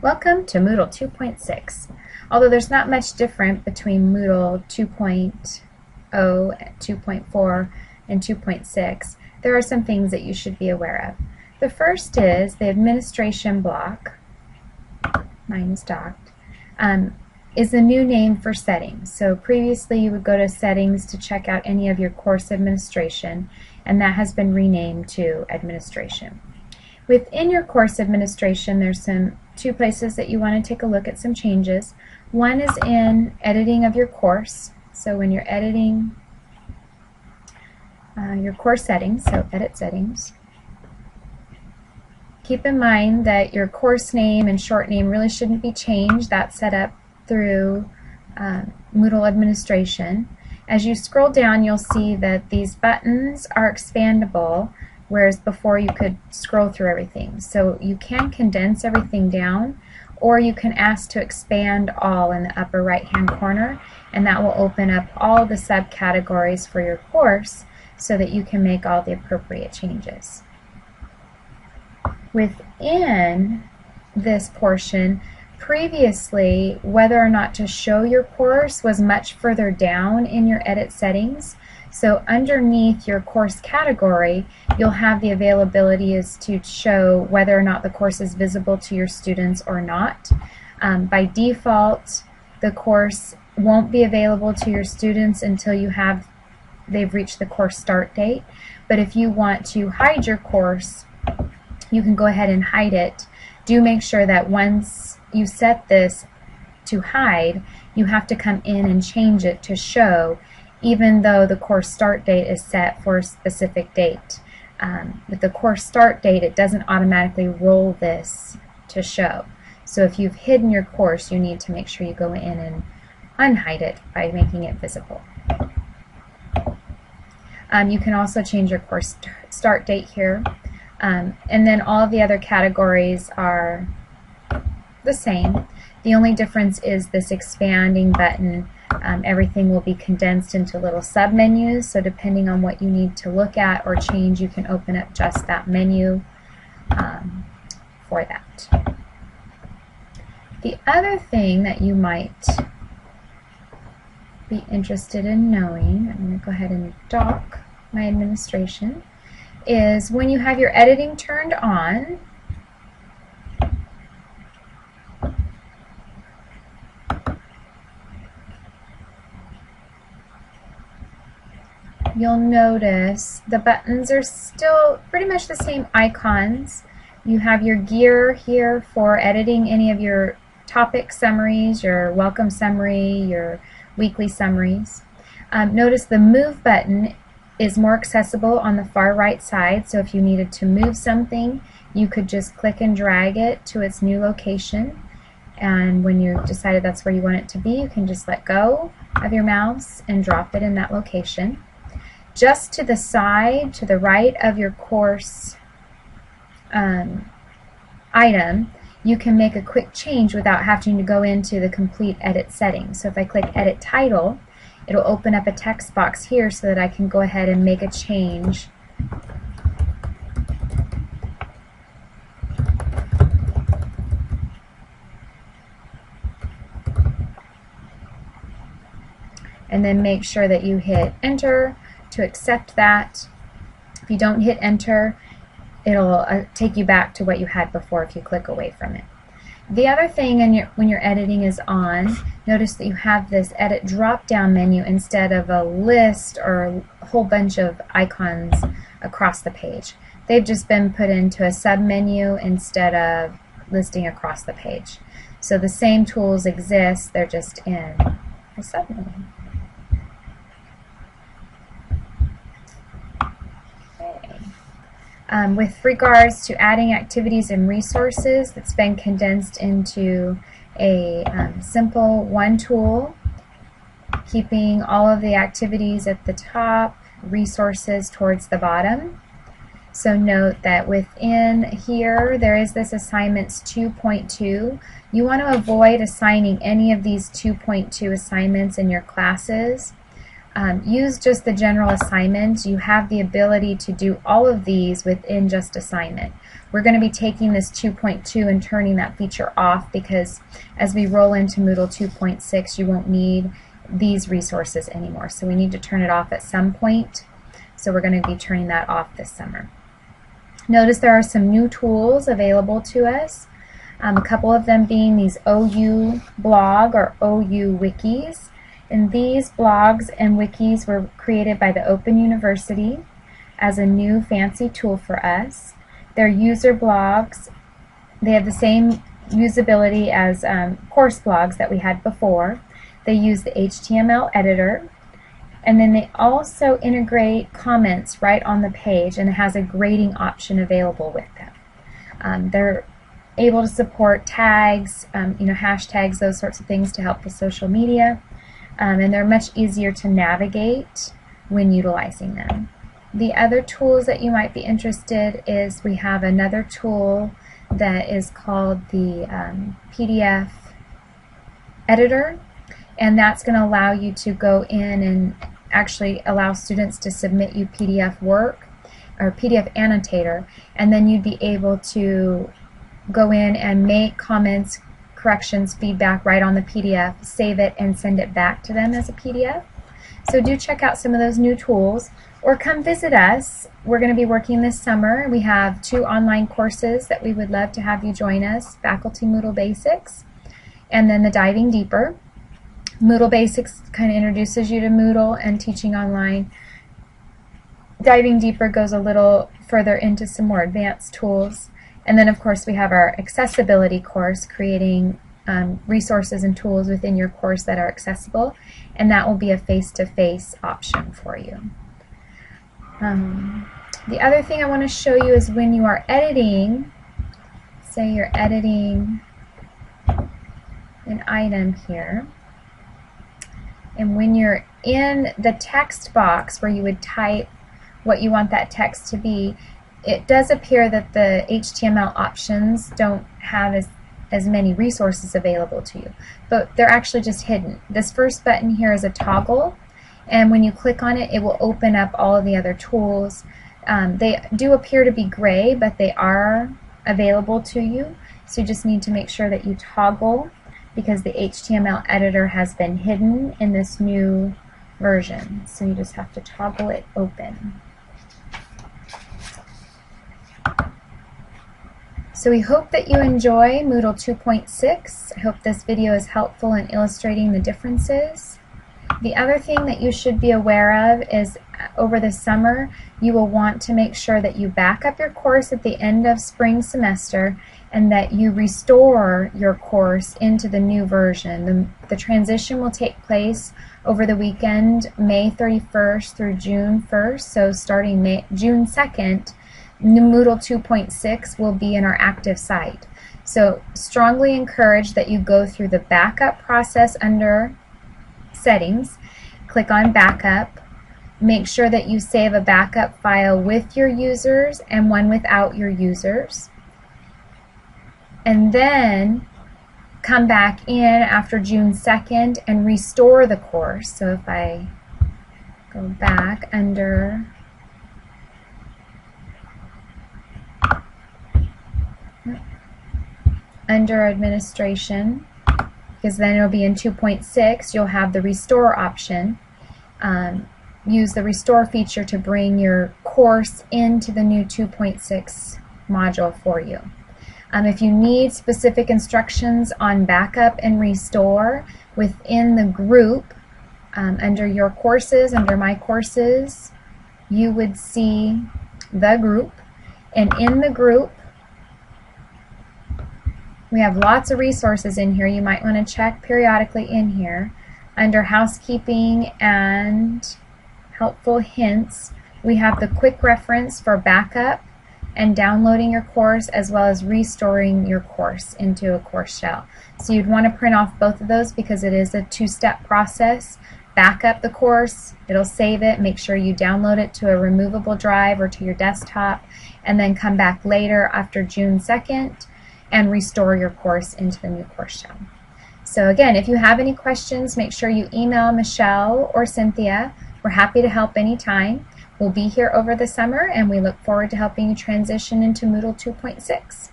Welcome to Moodle 2.6. Although there's not much different between Moodle 2.0, 2.4, and 2.6, there are some things that you should be aware of. The first is the administration block, mine is docked, is the new name for settings. So previously you would go to settings to check out any of your course administration, and that has been renamed to administration. Within your course administration, there's two places that you want to take a look at some changes. One is in editing of your course. So when you're editing your course settings, so edit settings, keep in mind that your course name and short name really shouldn't be changed. That's set up through Moodle administration. As you scroll down, you'll see that these buttons are expandable, whereas before you could scroll through everything. So you can condense everything down, or you can ask to expand all in the upper right hand corner, and that will open up all the subcategories for your course so that you can make all the appropriate changes. Within this portion, previously, whether or not to show your course was much further down in your edit settings. So underneath your course category, you'll have the availability as to show whether or not the course is visible to your students or not. By default, the course won't be available to your students until they've reached the course start date. But if you want to hide your course, you can go ahead and hide it. Do make sure that once you set this to hide, you have to come in and change it to show, even though the course start date is set for a specific date. With the course start date, it doesn't automatically roll this to show. So if you've hidden your course, you need to make sure you go in and unhide it by making it visible. You can also change your course start date here. And then all of the other categories are the same. The only difference is this expanding button. Everything will be condensed into little submenus, so depending on what you need to look at or change, you can open up just that menu for that. The other thing that you might be interested in knowing, I'm going to go ahead and dock my administration, is when you have your editing turned on, you'll notice the buttons are still pretty much the same icons. You have your gear here for editing any of your topic summaries, your welcome summary, your weekly summaries. Notice the move button is more accessible on the far right side, so if you needed to move something, you could just click and drag it to its new location, and when you decided that's where you want it to be, you can just let go of your mouse and drop it in that location. Just to the side, to the right of your course item, you can make a quick change without having to go into the complete edit settings. So if I click edit title, it'll open up a text box here so that I can go ahead and make a change. And then make sure that you hit enter to accept that. If you don't hit enter, it'll take you back to what you had before if you click away from it. The other thing when your editing is on, notice that you have this edit drop-down menu instead of a list or a whole bunch of icons across the page. They've just been put into a sub-menu instead of listing across the page. So the same tools exist, they're just in a sub-menu. With regards to adding activities and resources, it's been condensed into a simple one tool, keeping all of the activities at the top, resources towards the bottom. So note that within here there is this assignments 2.2. You want to avoid assigning any of these 2.2 assignments in your classes. Use just the general assignment. You have the ability to do all of these within just assignment. We're going to be taking this 2.2 and turning that feature off, because as we roll into Moodle 2.6, you won't need these resources anymore. So we need to turn it off at some point. So we're going to be turning that off this summer. Notice there are some new tools available to us. A couple of them being these OU blog or OU wikis. And these blogs and wikis were created by the Open University as a new fancy tool for us. They're user blogs. They have the same usability as course blogs that we had before. They use the HTML editor, and then they also integrate comments right on the page, and it has a grading option available with them. They're able to support tags, hashtags, those sorts of things to help with social media, and they're much easier to navigate when utilizing them. The other tools that you might be interested is we have another tool that is called the PDF editor, and that's going to allow you to go in and actually allow students to submit you PDF work or PDF annotator, and then you'd be able to go in and make comments, corrections, feedback right on the PDF, save it, and send it back to them as a PDF. So do check out some of those new tools, or come visit us. We're going to be working this summer. We have 2 online courses that we would love to have you join us, Faculty Moodle Basics, and then the Diving Deeper. Moodle Basics kind of introduces you to Moodle and teaching online. Diving Deeper goes a little further into some more advanced tools. And then of course we have our accessibility course, creating resources and tools within your course that are accessible, and that will be a face-to-face option for you. The other thing I want to show you is when you are editing, say you're editing an item here, and when you're in the text box where you would type what you want that text to be, it does appear that the HTML options don't have as many resources available to you, but they're actually just hidden. This first button here is a toggle, and when you click on it, it will open up all of the other tools. They do appear to be gray, but they are available to you, so you just need to make sure that you toggle, because the HTML editor has been hidden in this new version. So you just have to toggle it open. So we hope that you enjoy Moodle 2.6. I hope this video is helpful in illustrating the differences. The other thing that you should be aware of is over the summer you will want to make sure that you back up your course at the end of spring semester, and that you restore your course into the new version. The transition will take place over the weekend, May 31st through June 1st. So starting June 2nd, Moodle 2.6 will be in our active site. So strongly encourage that you go through the backup process under Settings. Click on Backup. Make sure that you save a backup file with your users and one without your users. And then come back in after June 2nd and restore the course. So if I go back under administration, because then it'll be in 2.6, you'll have the restore option. Use the restore feature to bring your course into the new 2.6 module for you. If you need specific instructions on backup and restore within the group, under your courses, under my courses, you would see the group, and in the group we have lots of resources in here. You might want to check periodically in here. Under housekeeping and helpful hints, we have the quick reference for backup and downloading your course, as well as restoring your course into a course shell. So you'd want to print off both of those because it is a two-step process. Back up the course, it'll save it, make sure you download it to a removable drive or to your desktop, and then come back later after June 2nd and restore your course into the new course shell. So again, if you have any questions, make sure you email Michelle or Cynthia. We're happy to help anytime. We'll be here over the summer, and we look forward to helping you transition into Moodle 2.6.